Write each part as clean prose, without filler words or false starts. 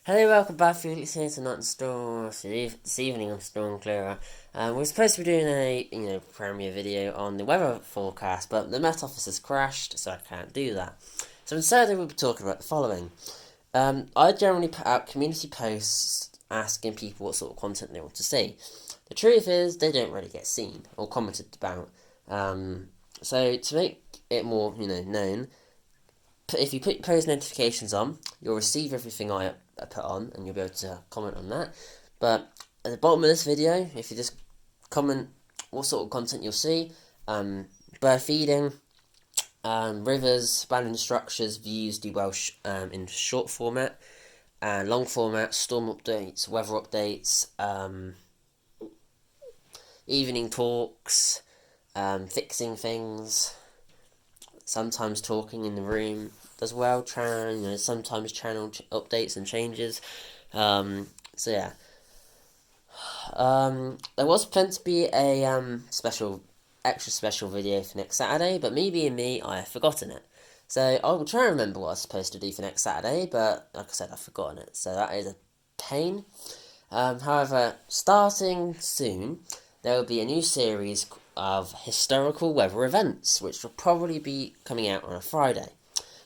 Hello, welcome back. Felix here tonight in Storm. This evening on Storm Clearer. We're supposed to be doing a premiere video on the weather forecast, but the Met Office has crashed, so I can't do that. So instead, we'll be talking about the following. I generally put out community posts asking people what sort of content they want to see. The truth is, they don't really get seen or commented about. So to make it more, known, if you put your post notifications on, you'll receive everything I put on, and you'll be able to comment on that. But at the bottom of this video, if you just comment what sort of content you'll see, bird feeding, rivers, abandoned structures, views do well in short format, and long format, storm updates, weather updates, evening talks, fixing things, sometimes talking in the room as well, sometimes channel updates and changes. So yeah, there was planned to be a extra special video for next Saturday, but me being me, I have forgotten it. So I will try and remember what I was supposed to do for next Saturday, but like I said, I've forgotten it. So that is a pain. However, starting soon, there will be a new series of historical weather events, which will probably be coming out on a Friday.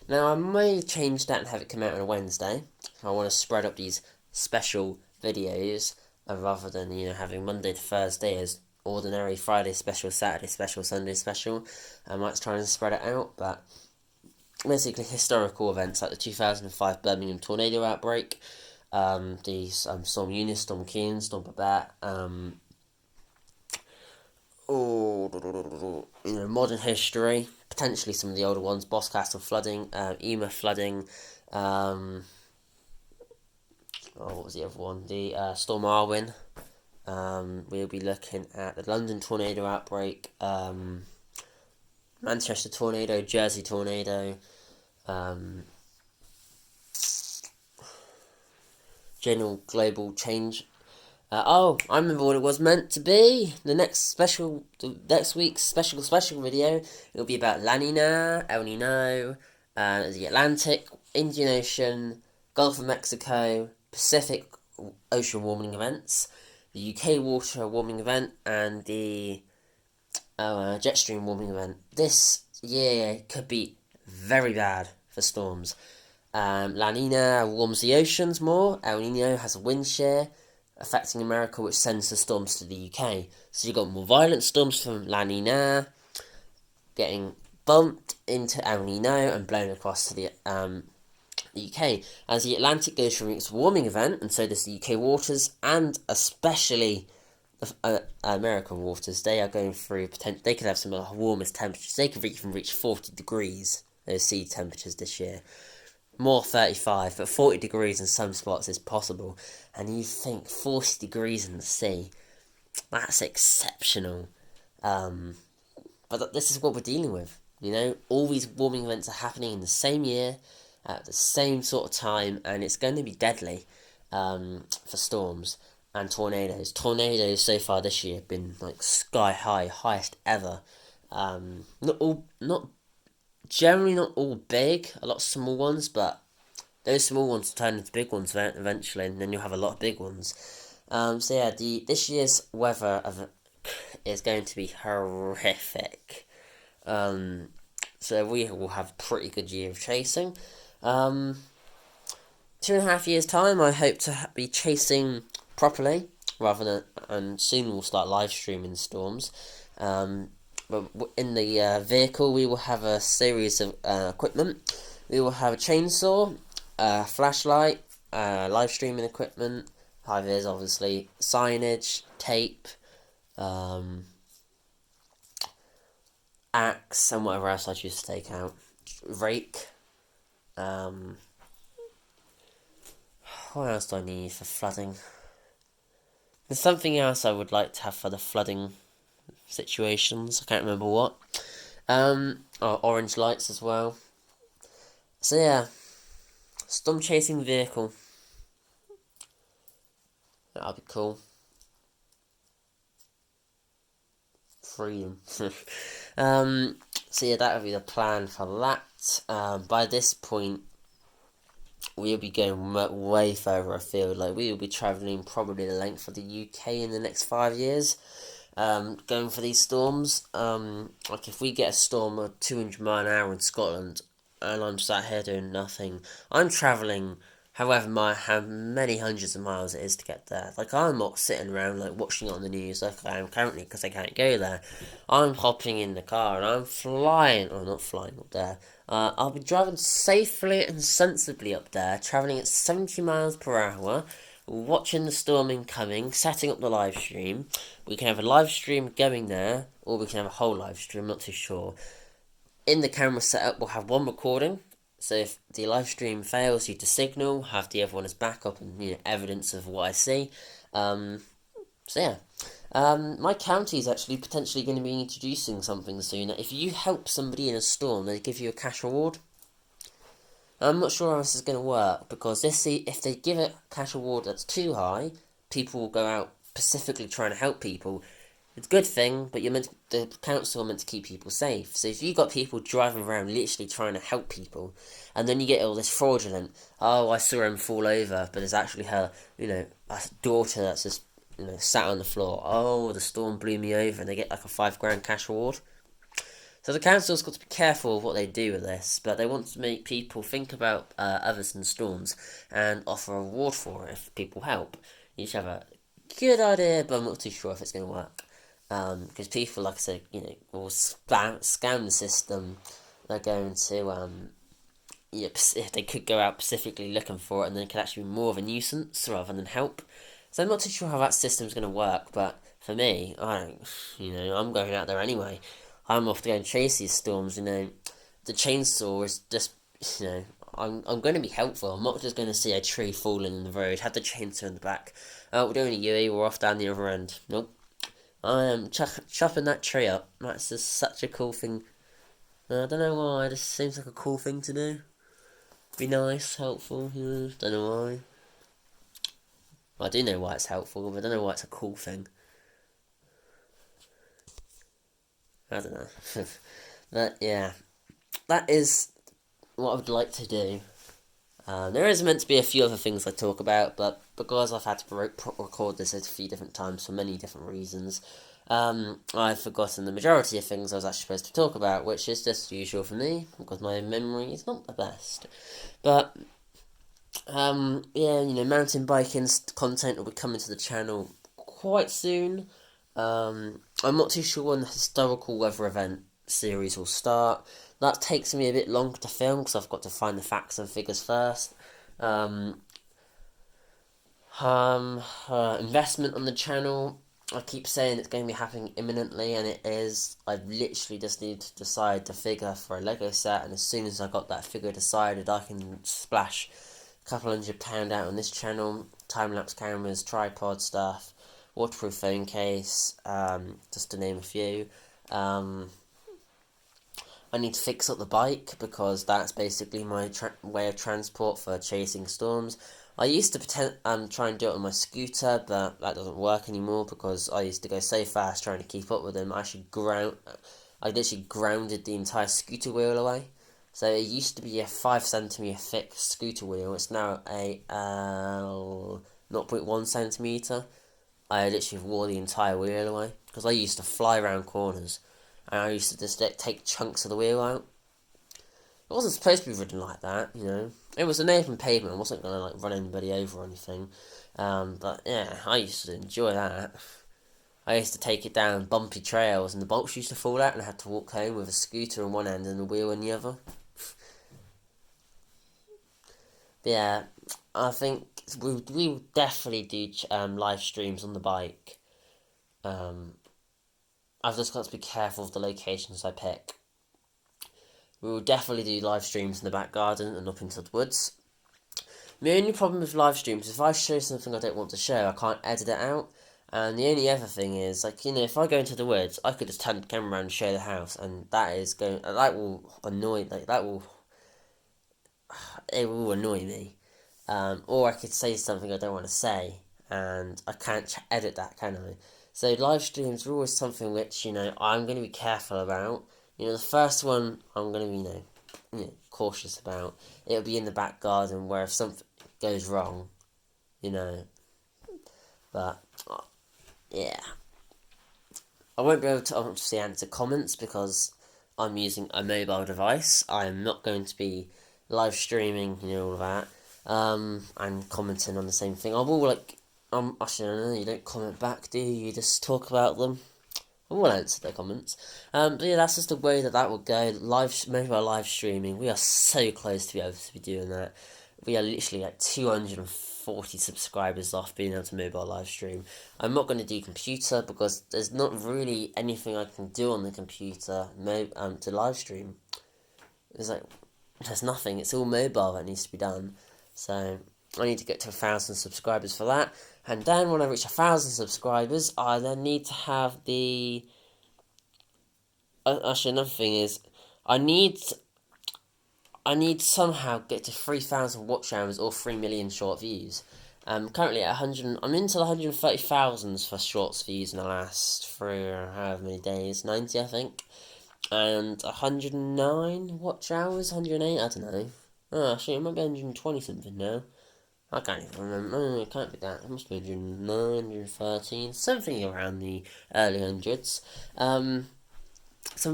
Now, I may change that and have it come out on a Wednesday. I want to spread up these special videos rather than, having Monday to Thursday as ordinary, Friday special, Saturday special, Sunday special. I might try and spread it out, but basically historical events like the 2005 Birmingham tornado outbreak, the Storm Eunice, Storm Keane, Storm Babette, modern history, potentially some of the older ones, Boscastle flooding, Ema flooding, what was the other one? The Storm Arwen. We'll be looking at the London tornado outbreak, Manchester tornado, Jersey tornado, general global change. I remember what it was meant to be. The next week's special video, it'll be about La Nina, El Nino, the Atlantic, Indian Ocean, Gulf of Mexico, Pacific Ocean warming events, the UK water warming event, and the jet stream warming event. This year could be very bad for storms. La Nina warms the oceans more. El Nino has a wind shear affecting America, which sends the storms to the UK. So you've got more violent storms from La Nina getting bumped into El Nino and blown across to the UK. As the Atlantic goes through its warming event, and so does the UK waters, and especially the American waters, they are going through they could have some of the warmest temperatures. They could even reach 40 degrees, those sea temperatures this year. More 35, but 40 degrees in some spots is possible. And you think 40 degrees in the sea, that's exceptional. But this is what we're dealing with. All these warming events are happening in the same year, at the same sort of time, and it's going to be deadly for storms and tornadoes. Tornadoes so far this year have been like sky high, highest ever. Generally not all big, a lot of small ones, but those small ones turn into big ones eventually, and then you'll have a lot of big ones. So yeah, this year's weather is going to be horrific. So we will have a pretty good year of chasing. 2.5 years time, I hope to be chasing properly, and soon we'll start live streaming storms. But in the vehicle, we will have a series of equipment. We will have a chainsaw, flashlight, live streaming equipment, high-vis obviously, signage, tape, axe, and whatever else I choose to take out. Rake. What else do I need for flooding? There's something else I would like to have for the flooding situations. I can't remember what. Orange lights as well. So yeah, storm chasing vehicle. That'll be cool. Freedom. So yeah, that would be the plan for that. By this point, we'll be going way further afield. Like, we will be travelling probably the length of the UK in the next 5 years. Going for these storms. Like, if we get a storm of 200 mile an hour in Scotland, and I'm sat here doing nothing, I'm travelling how many hundreds of miles it is to get there. Like, I'm not sitting around like watching it on the news like I am currently because I can't go there. I'm hopping in the car and I'm flying, or not flying up there. I'll be driving safely and sensibly up there, travelling at 70 miles per hour, watching the storm incoming, setting up the live stream. We can have a live stream going there, or we can have a whole live stream, not too sure. In the camera setup, we'll have one recording. So if the live stream fails due to signal, have the other one as backup and evidence of what I see. So yeah. My county is actually potentially going to be introducing something soon. If you help somebody in a storm, they give you a cash reward. I'm not sure how this is going to work, because if they give a cash reward that's too high, people will go out specifically trying to help people. It's a good thing, but the council are meant to keep people safe. So if you got people driving around literally trying to help people, and then you get all this fraudulent, oh, I saw him fall over, but it's actually her, a daughter that's just, sat on the floor. Oh, the storm blew me over, and they get like a £5,000 cash reward. So the council's got to be careful of what they do with this, but they want to make people think about others in storms and offer a reward for it if people help. You should have a good idea, but I'm not too sure if it's going to work. Because people, like I said, will scam the system. They're going to, they could go out specifically looking for it, and then it could actually be more of a nuisance rather than help. So I'm not too sure how that system's going to work, but for me, I'm going out there anyway. I'm off to go and chase these storms. The chainsaw is just, I'm going to be helpful. I'm not just going to see a tree falling in the road, have the chainsaw in the back. Oh, we're doing a UE, we're off down the other end. Nope. I am chopping that tree up. That's just such a cool thing. I don't know why, it just seems like a cool thing to do. Be nice, helpful, don't know why. Well, I do know why it's helpful, but I don't know why it's a cool thing. I don't know. But yeah, that is what I would like to do. There is meant to be a few other things I talk about, but because I've had to record this a few different times for many different reasons, I've forgotten the majority of things I was actually supposed to talk about, which is just usual for me, because my memory is not the best. But, mountain biking content will be coming to the channel quite soon. I'm not too sure when the historical weather event series will start. That takes me a bit longer to film because I've got to find the facts and figures first. Investment on the channel. I keep saying it's going to be happening imminently, and it is. I literally just need to decide the figure for a Lego set, and as soon as I got that figure decided, I can splash a couple £100 out on this channel. Time-lapse cameras, tripod stuff, waterproof phone case, just to name a few. I need to fix up the bike because that's basically my way of transport for chasing storms. I used to try and do it on my scooter, but that doesn't work anymore because I used to go so fast trying to keep up with them. I literally grounded the entire scooter wheel away. So it used to be a 5cm thick scooter wheel. It's now a 0.1cm. I literally wore the entire wheel away because I used to fly around corners. And I used to just take chunks of the wheel out. It wasn't supposed to be ridden like that, It was an open pavement. I wasn't going to run anybody over or anything. But yeah, I used to enjoy that. I used to take it down bumpy trails, and the bolts used to fall out, and I had to walk home with a scooter on one end and a wheel in the other. But yeah, I think we will definitely do live streams on the bike. I've just got to be careful of the locations I pick. We will definitely do live streams in the back garden and up into the woods. My only problem with live streams is if I show something I don't want to show, I can't edit it out. And the only other thing is, if I go into the woods, I could just turn the camera around and show the house, and that will annoy, it will annoy me. Or I could say something I don't want to say, and I can't edit that, can I? So live streams are always something which, I'm going to be careful about. The first one, I'm going to be, cautious about. It'll be in the back garden where if something goes wrong, you know. But yeah, I won't be able to obviously answer comments because I'm using a mobile device. I'm not going to be live streaming, all of that, and commenting on the same thing. I will actually, I don't know, you don't comment back, do you? You just talk about them. I will answer their comments. But yeah, that's just the way that will go. Mobile live streaming. We are so close to be able to be doing that. We are literally like 240 subscribers off being able to mobile live stream. I'm not going to do computer because there's not really anything I can do on the computer to live stream. There's nothing. It's all mobile that needs to be done. So I need to get to 1,000 subscribers for that. And then when I reach 1,000 subscribers, I then need to have the... Actually, another thing is, I need somehow get to 3,000 watch hours or 3 million short views. Currently at 100, I'm into the 130,000 for shorts views in the last however many days, 90 I think. And 109 watch hours, 108, I don't know. Oh, actually, it might be 120 something now. I can't even remember. Oh, it can't be that. It must be 109, 113, something around the early hundreds. Some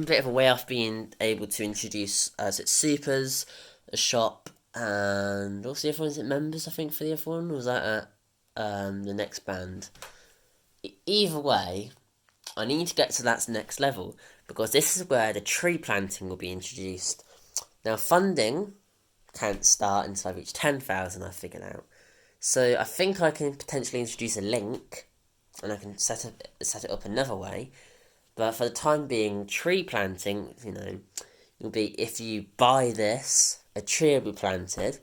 bit of a way off being able to introduce supers, a shop, and also the other one's members, I think, for the other one. Or was that at the next band? Either way, I need to get to that next level because this is where the tree planting will be introduced. Now, funding can't start until I reach 10,000, I figured out. So I think I can potentially introduce a link, and I can set it up another way. But for the time being, tree planting, it'll be if you buy this, a tree will be planted,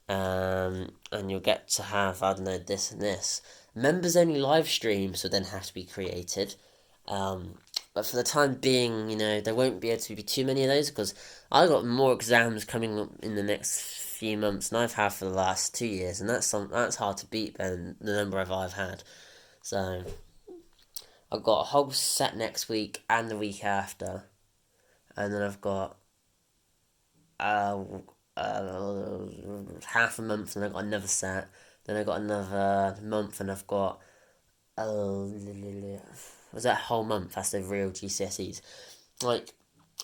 and you'll get to have, I don't know, this and this. Members only live streams will then have to be created. But for the time being, there won't be able to be too many of those because I've got more exams coming up in the next few months than I've had for the last 2 years, and that's hard to beat than the number I've had. So I've got a whole set next week and the week after, and then I've got half a month, and I've got another set. Then I've got another month, and I've got was that a whole month? That's the real GCSEs.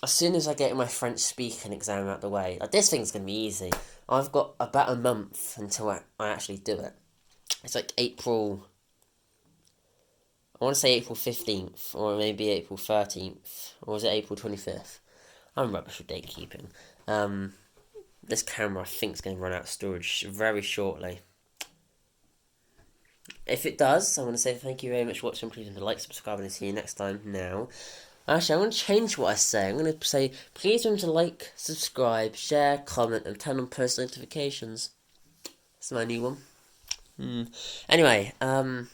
As soon as I get my French speaking exam out the way, this thing's gonna be easy. I've got about a month until I actually do it. It's like April. I want to say April 15th, or maybe April 13th, or was it April 25th? I'm rubbish with date keeping. This camera I think is going to run out of storage very shortly. If it does, I want to say thank you very much for watching. Please remember to like, subscribe, and I'll see you next time. Now, actually, I'm going to change what I say. I'm going to say, please remember to like, subscribe, share, comment, and turn on post notifications. That's my new one. Anyway, what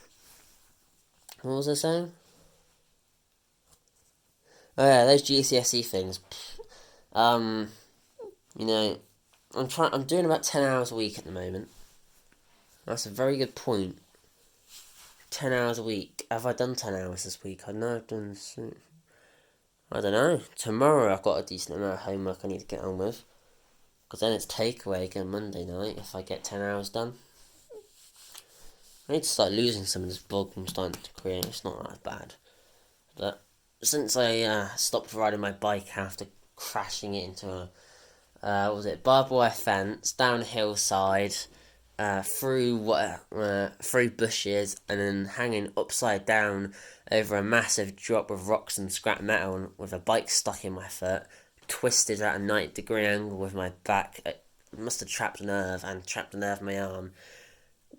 was I saying? Oh yeah, those GCSE things. I'm doing about 10 hours a week at the moment. That's a very good point. 10 hours a week. Have I done 10 hours this week? I know I've done... I don't know. Tomorrow I've got a decent amount of homework I need to get on with. Because then it's takeaway again Monday night if I get 10 hours done. I need to start losing some of this bulk I'm starting to create. It's not that bad. But since I stopped riding my bike after crashing it into a barbed wire fence down a hillside, through bushes, and then hanging upside down over a massive drop of rocks and scrap metal with a bike stuck in my foot, twisted at a 90-degree angle with my back. It must have trapped a nerve in my arm,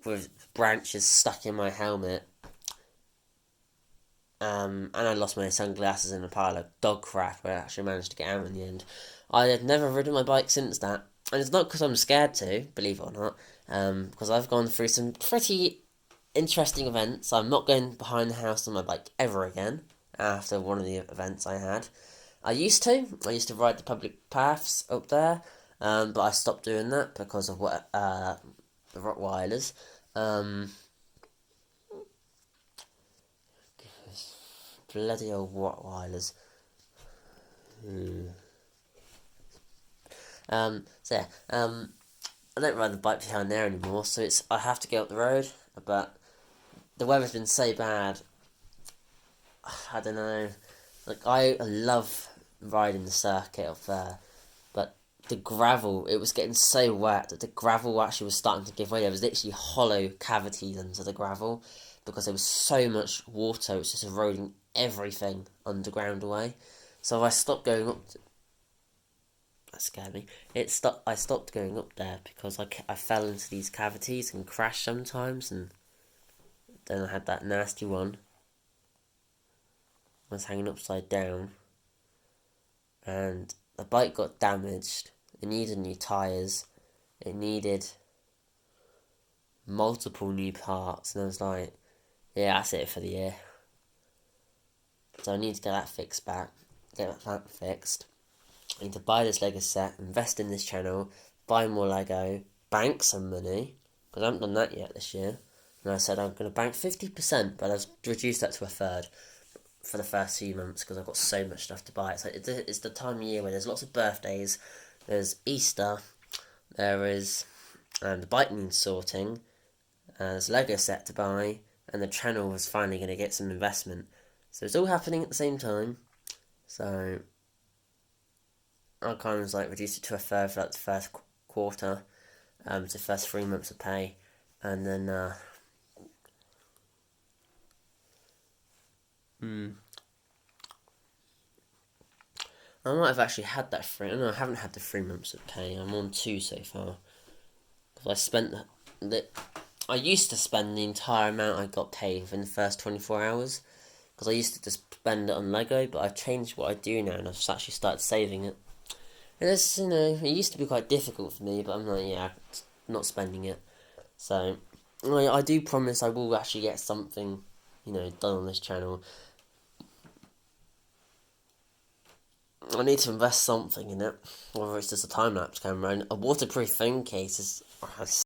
with branches stuck in my helmet. And I lost my sunglasses in a pile of dog crap, but I actually managed to get out in the end. I had never ridden my bike since that. And it's not because I'm scared to, believe it or not, because I've gone through some pretty interesting events. I'm not going behind the house on my bike ever again after one of the events I had. I used to ride the public paths up there, but I stopped doing that because of the Rottweilers. Bloody old Rottweilers. So yeah, I don't ride the bike behind there anymore, so I have to go up the road, but the weather's been so bad. I don't know. Like, I love riding the circuit up there, but the gravel, it was getting so wet that the gravel actually was starting to give way. There was literally hollow cavities under the gravel because there was so much water. It was just eroding everything underground away. So I stopped going up. That scared me. I stopped going up there because I fell into these cavities and crashed sometimes, and then I had that nasty one. I was hanging upside down, and the bike got damaged. It needed new tyres. It needed multiple new parts, and I was like, yeah, that's it for the year. So I need to get that fixed back, get that fixed. I need to buy this Lego set, invest in this channel, buy more Lego, bank some money, because I haven't done that yet this year. And I said I'm going to bank 50%, but I've reduced that to a third for the first few months because I've got so much stuff to buy. It's the time of year where there's lots of birthdays, there's Easter, there is the bike needs sorting, there's a Lego set to buy, and the channel was finally going to get some investment. So it's all happening at the same time. So I kind of reduced it to a third for the first quarter, so the first 3 months of pay, and then I might have actually had that free. No, I haven't had the 3 months of pay. I'm on 2 so far because I spent I used to spend the entire amount I got paid within the first 24 hours because I used to just spend it on Lego, but I've changed what I do now and I've actually started saving it. And it's, it used to be quite difficult for me, but I'm like, yeah, not spending it. So I do promise I will actually get something, done on this channel. I need to invest something in it, whether it's just a time-lapse camera and a waterproof phone case is